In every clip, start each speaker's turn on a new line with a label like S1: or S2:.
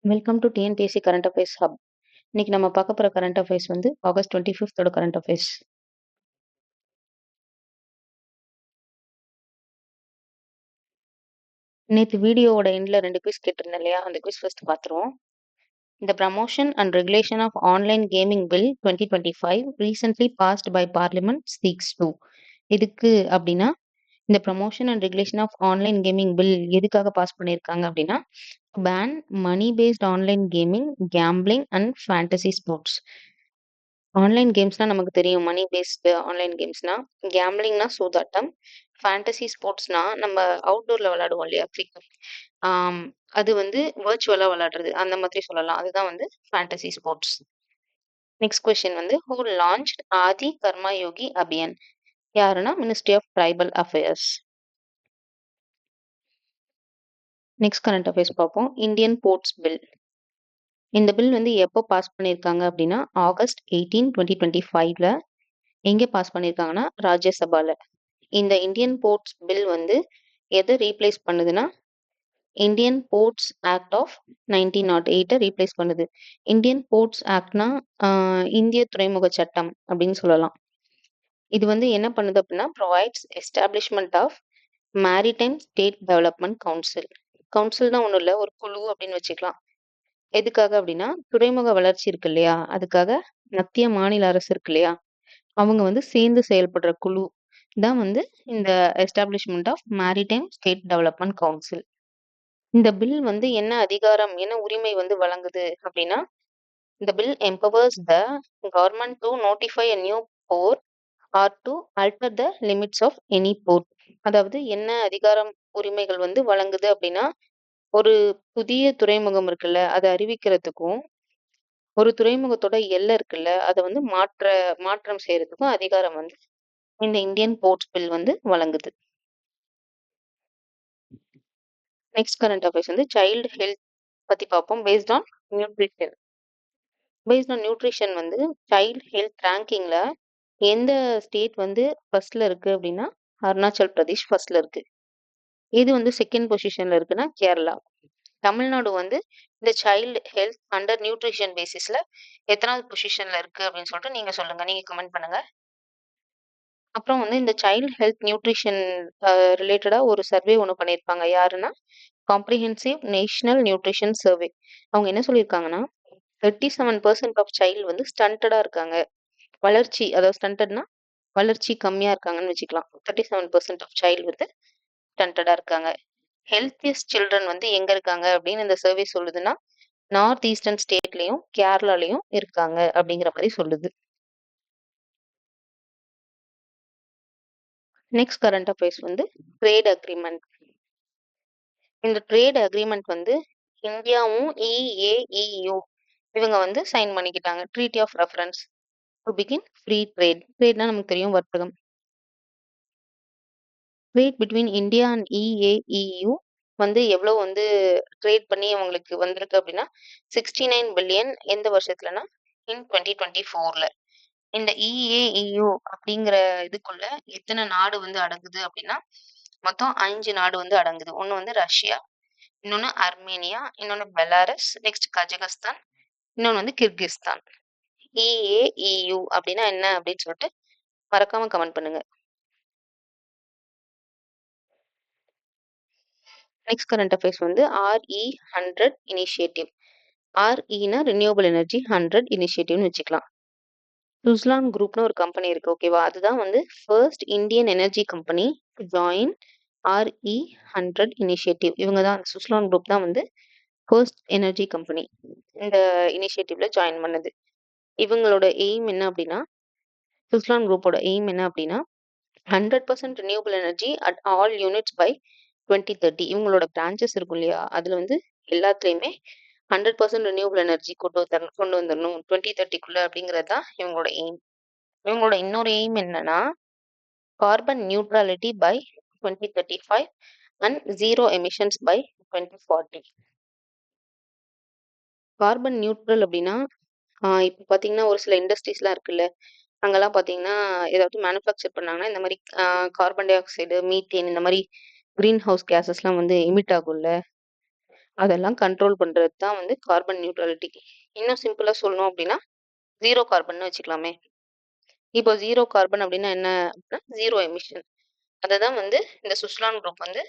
S1: Welcome to TNPSC current affairs hub. இன்னைக்கு நம்ம பார்க்க போற கரண்ட் அஃபேர்ஸ் வந்து ஆகஸ்ட் 25th கரண்ட் அஃபேர்ஸ். நேற்று வீடியோவோட எண்ட்ல 2 குவிஸ் கேட்டிருந்தேன் இல்லையா, அந்த குவிஸ் ஃபர்ஸ்ட் பார்த்துருவோம். The Promotion and Regulation of Online Gaming Bill 2025 recently passed by Parliament seeks to. இதுக்கு அப்படின்னா இந்த promotion and regulation of online gaming bill எதுக்காக பாஸ் பண்ணியிருக்காங்க அப்படின்னா, ban money based online gaming, gambling and fantasy sports. Online கேம்ஸ்னா நமக்கு தெரியும், மணி based online கேம்ஸ்னா. கேம்பிளிங்னா சூதாட்டம். ஃபேண்டசி ஸ்போர்ட்ஸ்னா நம்ம அவுட்டோர்ல விளையாடுவோம் இல்லையா, கிரிக்கெட். அது வந்து வர்ச்சுவலா விளையாடுறது, அந்த மாதிரி சொல்லலாம். அதுதான் வந்து ஃபேண்டசி ஸ்போர்ட்ஸ். நெக்ஸ்ட் கொஸ்டின் வந்து ஹூ லான்ச் ஆதி கர்மா யோகி அபியான்? யாருன்னா ministry of tribal affairs. Next current affairs பார்ப்போம். Indian ports bill. இந்த பில் வந்து எப்போ பாஸ் பண்ணியிருக்காங்க அப்படின்னா ஆகஸ்ட் 18, 2025ல. எங்கே பாஸ் பண்ணியிருக்காங்கன்னா ராஜ்யசபால. இந்த இந்தியன் போர்ட்ஸ் பில் வந்து எதை ரீப்ளேஸ் பண்ணுதுன்னா Indian ports act of 1908 replace பண்ணுது. இந்தியன் போர்ட்ஸ் ஆக்ட்னா இந்திய துறைமுக சட்டம் அப்படின்னு சொல்லலாம். இது வந்து என்ன பண்ணுது அப்படின்னா provides establishment of maritime state development council. Council தான் ஒன்றும் இல்லை, ஒரு குழு அப்படின்னு வச்சுக்கலாம். எதுக்காக அப்படின்னா துறைமுக வளர்ச்சி இருக்கு இல்லையா, அதுக்காக மத்திய மாநில அரசு இருக்கு இல்லையா, அவங்க வந்து சேர்ந்து செயல்படுற குழு தான் வந்து இந்த establishment of maritime state development council. இந்த பில் வந்து என்ன அதிகாரம், என்ன உரிமை வந்து வழங்குது அப்படின்னா, இந்த bill empowers the government to notify a new port or to alter the limits of any port. அதாவது என்ன அதிகாரம் உரிமைகள் வந்து வழங்குது அப்படின்னா, ஒரு புதிய துறைமுகம் இருக்குல்ல, அதை அறிவிக்கிறதுக்கும், ஒரு துறைமுகத்தோட எல்லை இருக்குல்ல, அதை வந்து மாற்றம் செய்யறதுக்கும் அதிகாரம் வந்து இந்த இந்தியன் போர்ட்ஸ் பில் வந்து வழங்குது. நெக்ஸ்ட் கரண்ட் அஃபேர்ஸ் வந்து சைல்டு ஹெல்த் பத்தி பார்ப்போம். பேஸ்ட் ஆன் நியூட்ரிஷன் வந்து சைல்டு ஹெல்த் ரேங்கிங்ல எந்த ஸ்டேட் வந்து ஃபர்ஸ்ட்ல இருக்கு அப்படின்னா அருணாச்சல் பிரதேஷ் ஃபர்ஸ்ட்ல இருக்கு. இது வந்து செகண்ட் பொசிஷன்ல இருக்குன்னா கேரளா. தமிழ்நாடு வந்து இந்த சைல்டு ஹெல்த் அண்டர் நியூட்ரிஷன் பேசிஸ்ல எத்தனாவது பொசிஷன்ல இருக்கு அப்படின்னு சொல்லிட்டு நீங்க சொல்லுங்க, நீங்க கமெண்ட் பண்ணுங்க. அப்புறம் வந்து இந்த சைல்டு ஹெல்த் நியூட்ரிஷன் ரிலேட்டடா ஒரு சர்வே ஒன்று பண்ணியிருப்பாங்க. யாருன்னா காம்ப்ரிஹென்சிவ் நேஷனல் நியூட்ரிஷன் சர்வே. அவங்க என்ன சொல்லியிருக்காங்கன்னா 37% ஆஃப் சைல்டு வந்து ஸ்டண்டடா இருக்காங்க. வளர்ச்சி, அதாவது ஸ்டண்டட்னா வளர்ச்சி கம்மியா இருக்காங்கன்னு வச்சுக்கலாம். 37% ஆஃப் சைல்டு வந்து ஸ்டண்டடா இருக்காங்க. ஹெல்த்தியஸ்ட் சில்ட்ரன் வந்து எங்க இருக்காங்க அப்படின்னு இந்த சர்வே சொல்லுதுன்னா நார்த் ஈஸ்டர்ன் ஸ்டேட்லயும் கேரளாலையும் இருக்காங்க அப்படிங்கிற மாதிரி சொல்லுது. நெக்ஸ்ட் கரண்ட் அஃபேர்ஸ் வந்து ட்ரேட் அக்ரிமெண்ட். இந்த ட்ரேட் அக்ரிமெண்ட் வந்து இந்தியாவும் EAEU இவங்க வந்து சைன் பண்ணிக்கிட்டாங்க. Treaty of reference to begin free trade. ட்ரேட்னா நமக்கு தெரியும், வர்த்தகம். Trade between India and EAEU வந்து எவ்வளவு வந்து ட்ரேட் பண்ணி அவங்களுக்கு வந்திருக்கு அப்படின்னா 69 பில்லியன். எந்த வருஷத்துலனா இன் 2024ல. இந்த EAEU அப்படிங்கிற இதுக்குள்ள எத்தனை நாடு வந்து அடங்குது அப்படின்னா மொத்தம் 5 நாடு வந்து அடங்குது. ஒன்று வந்து ரஷ்யா, இன்னொன்று அர்மேனியா, இன்னொன்று பெலாரஸ், நெக்ஸ்ட் கஜகஸ்தான், இன்னொன்று வந்து கிர்கிஸ்தான். EAEU அப்படின்னா என்ன அப்படின்னு சொல்லிட்டு மறக்காம கமெண்ட் பண்ணுங்க. நெக்ஸ்ட் கரண்ட் அஃபேர்ஸ் வந்து RE100 இனிஷியேட்டிவ். REனா ரினியூவபிள் எனர்ஜி, 100 இனிஷியேட்டிவ்னு வச்சுக்கலாம். சுஸ்லான் குரூப்னு ஒரு கம்பெனி இருக்கு, ஓகேவா. அதுதான் வந்து first Indian energy company to join RE100 initiative. இவங்க தான், சுஸ்லான் குரூப் தான் வந்து ஃபர்ஸ்ட் எனர்ஜி கம்பெனி இந்த இனிஷியேட்டிவ்ல ஜாயின் பண்ணது. இவங்களோட எய்ம் என்ன அப்படின்னா, சுஸ்லான் குரூப்போட எய்ம் என்ன அப்படின்னா 100% renewable energy at all units by 2030. இவங்களோட பிரான்ச்சஸ் இருக்கும் இல்லையா, அதுல வந்து எல்லாத்துலயுமே 100% ரினியூவபிள் எனர்ஜி கொண்டு வந்துடணும் 2030க்குள்ள அப்படிங்கிறது தான் இவங்களோட எய்ம். இவங்களோட இன்னொரு எய்ம் என்னன்னா carbon neutrality by 2035 and zero emissions by 2040. Carbon neutral அப்படின்னா இப்போ பார்த்தீங்கன்னா ஒரு சில இண்டஸ்ட்ரீஸ்லாம் இருக்குல்ல, அங்கெல்லாம் பார்த்தீங்கன்னா ஏதாவது மேனுஃபேக்சர் பண்ணாங்கன்னா இந்த மாதிரி கார்பன் டை ஆக்சைடு, மீத்தேன், இந்த மாதிரி கிரீன் ஹவுஸ் கேஸஸ்லாம் வந்து எமிட் ஆகும்ல. அதெல்லாம் கண்ட்ரோல் பண்றது தான் வந்து கார்பன் நியூட்ரலிட்டி. இன்னும் சிம்பிளா சொல்லணும் அப்படின்னா, ஜீரோ கார்பன்னு வச்சுக்கலாமே. இப்போ ஜீரோ கார்பன் அப்படின்னா என்ன அப்படின்னா, ஜீரோ எமிஷன். அததான் வந்து இந்த சுஸ்லான் குரூப் வந்து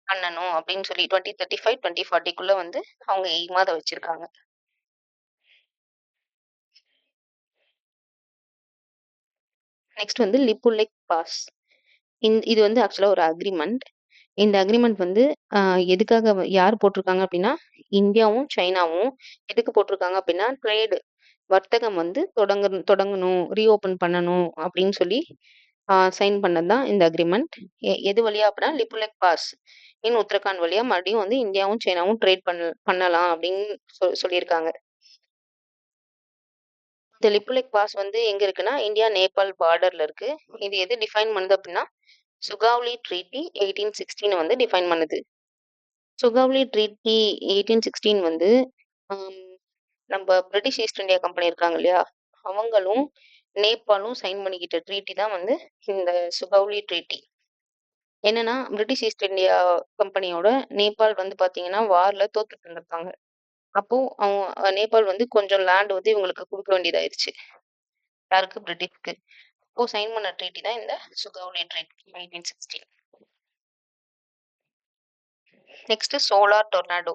S1: பண்ணணும் அப்படின்னு சொல்லி 2035, 2040க்குள்ள வந்து அவங்க எய்மா அத வச்சிருக்காங்க. நெக்ஸ்ட் வந்து லிபுலேக் பாஸ். இது வந்து ஆக்சுவலா ஒரு அக்ரீமெண்ட். இந்த அக்ரீமெண்ட் வந்து எதுக்காக யார் போட்டிருக்காங்க அப்படின்னா, இந்தியாவும், சைனாவும் எதுக்கு போட்டிருக்காங்க அப்படின்னா, வர்த்தகம் வந்து தொடங்கணும், ரீஓப்பன் பண்ணணும் அப்படின்னு சொல்லி சைன் பண்ணது தான் இந்த அக்ரிமெண்ட். எது வழியா அப்படின்னா, லிபுலேக் பாஸ் உத்தரகாண்ட் வழியா மறுபடியும் வந்து இந்தியாவும், சைனாவும் ட்ரேட் பண்ணலாம் அப்படின்னு சொல்லியிருக்காங்க. இந்த லிபுலேக் பாஸ் வந்து எங்க இருக்குன்னா, இந்தியா, நேபாள் பார்டர்ல இருக்கு. இது எது டிஃபைன் பண்ணுது அப்படின்னா, சுகாவ்லி ட்ரீட்டி 1816 வந்து டிஃபைன் பண்ணுது. சுகாவ்லி ட்ரீட்டி 1816 வந்து ஆம், நம்ம பிரிட்டிஷ் ஈஸ்ட் இந்தியா கம்பெனி இருக்காங்க இல்லையா, அவங்களும் நேபாளும் சைன் பண்ணிக்கிட்ட ட்ரீட்டி தான் வந்து இந்த சுகவுலி ட்ரீட்டி. என்னன்னா, பிரிட்டிஷ் ஈஸ்ட் இந்தியா கம்பெனியோட நேபாள் வந்து பாத்தீங்கன்னா வார்ல தோத்துட்டு இருந்திருக்காங்க. அப்போ அவங்க நேபாள் வந்து கொஞ்சம் லேண்ட் வந்து இவங்களுக்கு கொடுக்க வேண்டியதாயிருச்சு. யாருக்கு? பிரிட்டிஷ்க்கு. அப்போ சைன் பண்ண ட்ரீட்டி தான் இந்த Sugauli treaty 1816. Next solar tornado.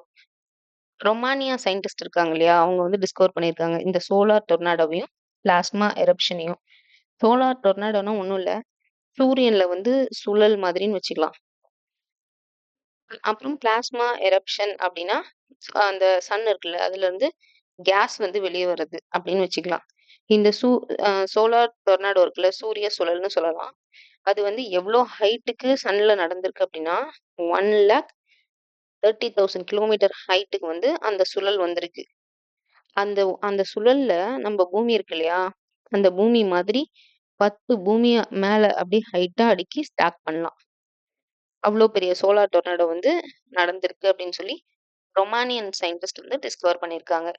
S1: Romania scientist இருக்காங்க இல்லையா, அவங்க வந்து டிஸ்கவர் பண்ணியிருக்காங்க இந்த சோலார் டொர்னாடோவையும் பிளாஸ்மா எரப்ஷனையும். சோலார் டொர்னாடோனா ஒன்றும் இல்லை, சூரியன்ல வந்து சுழல் மாதிரின்னு வச்சுக்கலாம். அப்புறம் பிளாஸ்மா எரப்ஷன் அப்படின்னா அந்த சன் இருக்குல்ல, அதுல இருந்து கேஸ் வந்து வெளியே வருது அப்படின்னு வச்சுக்கலாம். இந்த சோலார் டொர்னாடோ இருக்குல்ல, சூரிய சுழல்னு சொல்லலாம். அது வந்து எவ்வளோ ஹைட்டுக்கு சன்ல நடந்திருக்கு அப்படின்னா, 1,30,000 கிலோமீட்டர் ஹைட்டுக்கு வந்து அந்த சுழல் வந்திருக்கு. அந்த அந்த சுழல்ல நம்ம பூமி இருக்கு இல்லையா, அந்த பூமி மாதிரி 10 பூமிய மேல அப்படியே ஹைட்டா அடுக்கி ஸ்டாக் பண்ணலாம். அவ்வளோ பெரிய சோலார் டொர்னாடோ வந்து நடந்திருக்கு அப்படின்னு சொல்லி ரொமானியன் சயின்டிஸ்ட் வந்து டிஸ்கவர் பண்ணியிருக்காங்க.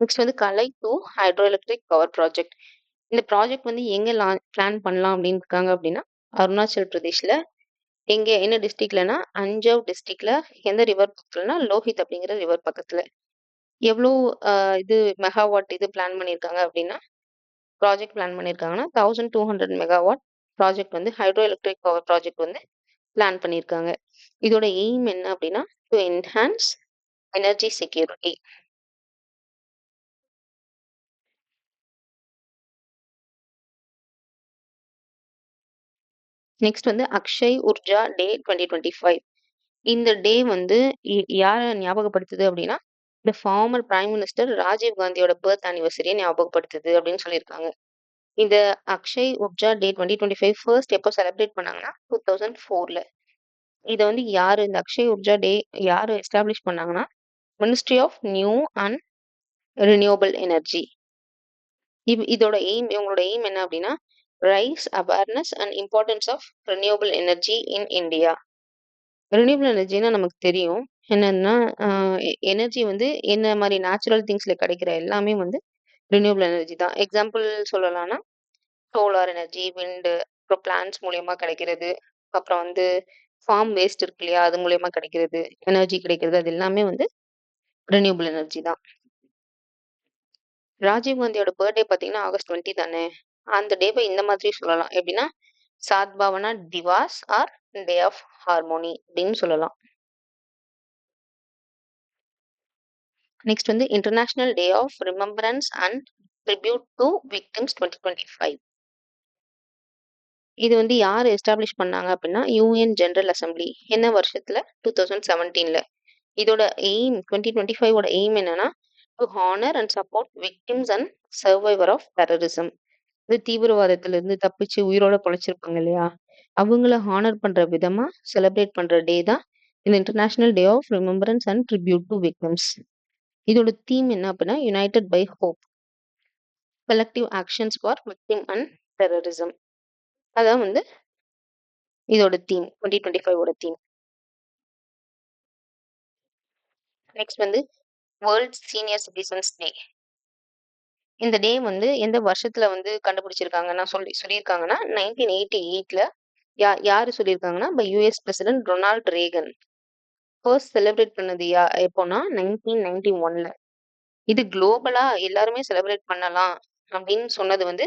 S1: நெக்ஸ்ட் வந்து கலை 2 ஹைட்ரோ எலக்ட்ரிக் பவர் ப்ராஜெக்ட். இந்த ப்ராஜெக்ட் வந்து எங்க பிளான் பண்ணலாம் அப்படின்னு இருக்காங்க அப்படின்னா, அருணாச்சல் பிரதேஷ்ல. எங்க என்ன டிஸ்ட்ரிக்ட்லனா, அஞ்சவ் டிஸ்ட்ரிக்ட்ல. எந்த ரிவர் பக்கத்துலனா, லோஹித் அப்படிங்கிற ரிவர் பக்கத்துல. எவ்வளோ இது மெகாவாட் இது பிளான் பண்ணியிருக்காங்க அப்படின்னா, ப்ராஜெக்ட் பிளான் பண்ணியிருக்காங்கன்னா 1200 மெகாவாட் ப்ராஜெக்ட் வந்து ஹைட்ரோ எலக்ட்ரிக் பவர் ப்ராஜெக்ட் வந்து பிளான் பண்ணியிருக்காங்க. இதோட எய்ம் என்ன அப்படின்னா, to enhance energy security. Next வந்து அக்ஷய் உர்ஜா டே 2025. இந்த டே வந்து யார ஞாபகப்படுத்துது அப்படின்னா, இந்த ஃபார்மர் பிரைம் மினிஸ்டர் ராஜீவ் காந்தியோட பர்த் ஆனிவர்சரியை ஞாபகப்படுத்துது அப்படின்னு சொல்லியிருக்காங்க. இந்த அக்ஷய் உர்ஜா டே 2025 ஃபர்ஸ்ட் எப்போ செலிப்ரேட் பண்ணாங்கன்னா 2004ல. இதை வந்து யாரு இந்த அக்ஷய் உர்ஜா டே யாரு எஸ்டாப்ளிஷ் பண்ணாங்கன்னா, ministry of new and renewable energy. இவங்களோட எய்ம் என்ன அப்படின்னா, raise awareness and importance of renewable energy in India. Renewable எனர்ஜினா நமக்கு தெரியும். என்னன்னா, எனர்ஜி வந்து என்ன மாரி நேச்சுரல் திங்ஸ்ல கிடைக்கிற எல்லாமே வந்து ரினியூவபிள் எனர்ஜி தான். எக்ஸாம்பிள் சொல்லலாம்னா, சோலார் எனர்ஜி, விண்டு, அப்புறம் பிளான்ட்ஸ் மூலியமா கிடைக்கிறது. அப்புறம் வந்து ஃபார்ம் வேஸ்ட் இருக்கு இல்லையா, அது மூலியமா கிடைக்கிறது, எனர்ஜி கிடைக்கிறது. அது எல்லாமே வந்து ரினியூவபிள் எனர்ஜி தான். ராஜீவ் காந்தியோட பர்த்டே பார்த்தீங்கன்னா, ஆகஸ்ட் 20 தானே. அந்த டேவ இந்த மாதிரி சொல்லலாம். எப்படின்னா, Sadbhavana Diwas or day of harmony அப்படின்னு சொல்லலாம். நெக்ஸ்ட் வந்து international day of remembrance and tribute to victims 2025. இது வந்து யார் எஸ்டாப்ளிஷ் பண்ணாங்க அப்படின்னா, யூஎன் ஜெனரல் அசம்பிளி. என்ன வருஷத்துல? 2017ல. இதோட எய்ம் 2025ஓட எய்ம் என்னன்னா, to honour and support victims and survivor of terrorism. இது தீவிரவாதத்திலிருந்து தப்பிச்சு உயிரோட பொழைச்சிருப்பாங்க இல்லையா, அவங்கள ஹானர் பண்ற விதமா செலிப்ரேட் பண்ற டே தான் இந்த international day of remembrance and tribute to victims. இதோட தீம் என்ன அப்படின்னா, united by hope, collective actions for victim and terrorism. அதான் வந்து இதோட தீம், 2025ஓட தீம். நெக்ஸ்ட் வந்து வேர்ல்ட் சீனியர் சிட்டிசன்ஸ் டே. இந்த டே வந்து எந்த வருஷத்துல வந்து கண்டுபிடிச்சிருக்காங்கன்னா சொல்லியிருக்காங்கன்னா 1988ல யாரு சொல்லியிருக்காங்கன்னா, US president Ronald ரேகன். First celebrate பண்ணது எப்போன்னா 1991ல. இது குளோபலா எல்லாருமே செலிப்ரேட் பண்ணலாம் அப்படின்னு சொன்னது வந்து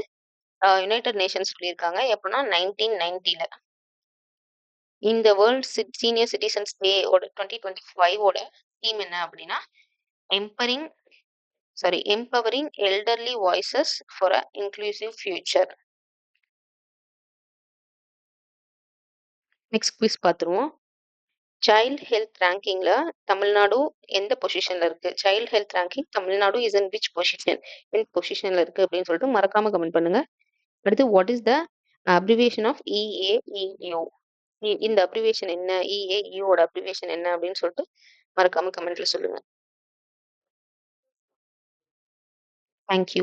S1: யுனைடெட் நேஷன்ஸ் சொல்லியிருக்காங்க. எப்போன்னா 1990ல. இந்த world senior citizens day 2025 theme என்ன அப்படின்னா, எம்பரிங் empowering elderly voices for a inclusive future. Next quiz பார்த்துருவோம். சைல்ட் ஹெல்த் ரேங்கிங்ல தமிழ்நாடு எந்த பொசிஷன்ல இருக்கு? Child health ranking Tamil Nadu is in which position? எந்த பொசிஷன்ல இருக்கு அப்படின்னு சொல்லிட்டு மறக்காம கமெண்ட் பண்ணுங்க. அடுத்து what is the abbreviation of EAEU? இந்த அப்ரிவியேஷன் என்ன? EAEUவோட அப்ரிவியேஷன் என்ன அப்படின்னு சொல்லிட்டு மறக்காம கமெண்ட்ல சொல்லுங்க. தேங்க்யூ.